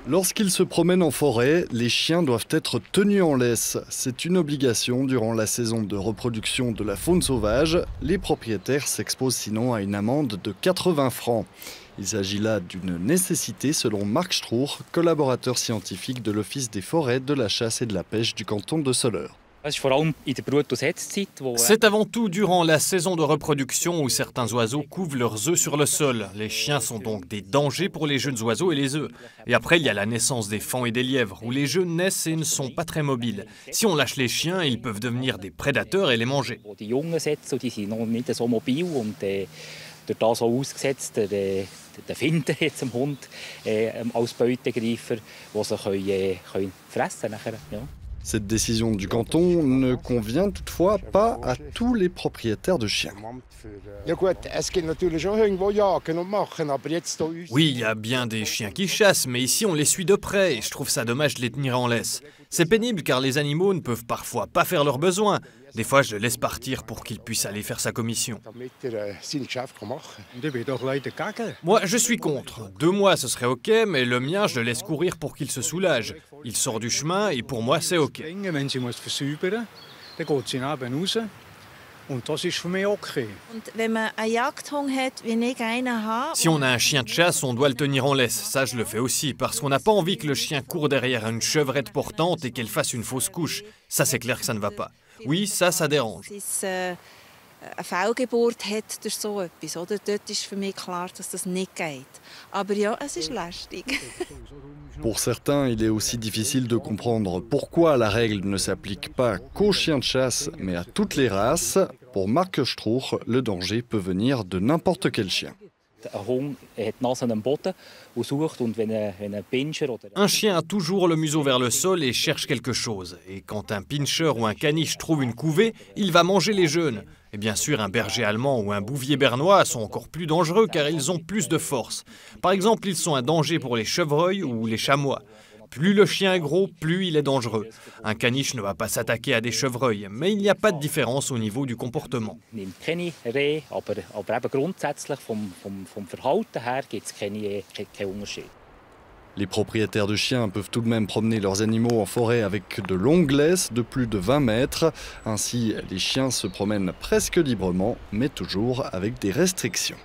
Lorsqu'ils se promènent en forêt, les chiens doivent être tenus en laisse. C'est une obligation durant la saison de reproduction de la faune sauvage. Les propriétaires s'exposent sinon à une amende de 80 francs. Il s'agit là d'une nécessité selon Marc Strour, collaborateur scientifique de l'Office des forêts, de la chasse et de la pêche du canton de Soleure. C'est avant tout durant la saison de reproduction où certains oiseaux couvent leurs œufs sur le sol. Les chiens sont donc des dangers pour les jeunes oiseaux et les œufs. Et après, il y a la naissance des faons et des lièvres, où les jeunes naissent et ne sont pas très mobiles. Si on lâche les chiens, ils peuvent devenir des prédateurs et les manger. Durch das auch ausgesetzt, der Finder jetzt am Hund als Beutegreifer, die sie fressen können. Ja. Cette décision du canton ne convient toutefois pas à tous les propriétaires de chiens. Oui, il y a bien des chiens qui chassent, mais ici on les suit de près et je trouve ça dommage de les tenir en laisse. C'est pénible car les animaux ne peuvent parfois pas faire leurs besoins. Des fois, je le laisse partir pour qu'il puisse aller faire sa commission. Moi, je suis contre. 2 mois, ce serait OK, mais le mien, je le laisse courir pour qu'il se soulage. Il sort du chemin et pour moi, c'est OK. Si on a un chien de chasse, on doit le tenir en laisse. Ça, je le fais aussi, parce qu'on n'a pas envie que le chien court derrière une chevrette portante et qu'elle fasse une fausse couche. Ça, c'est clair que ça ne va pas. Oui, ça dérange. Pour certains, il est aussi difficile de comprendre pourquoi la règle ne s'applique pas qu'aux chiens de chasse, mais à toutes les races. Pour Marc Strour, le danger peut venir de n'importe quel chien. Un chien a toujours le museau vers le sol et cherche quelque chose. Et quand un pinscher ou un caniche trouve une couvée, il va manger les jeunes. Et bien sûr, un berger allemand ou un bouvier bernois sont encore plus dangereux car ils ont plus de force. Par exemple, ils sont un danger pour les chevreuils ou les chamois. Plus le chien est gros, plus il est dangereux. Un caniche ne va pas s'attaquer à des chevreuils, mais il n'y a pas de différence au niveau du comportement. Les propriétaires de chiens peuvent tout de même promener leurs animaux en forêt avec de longues laisses de plus de 20 mètres. Ainsi, les chiens se promènent presque librement, mais toujours avec des restrictions.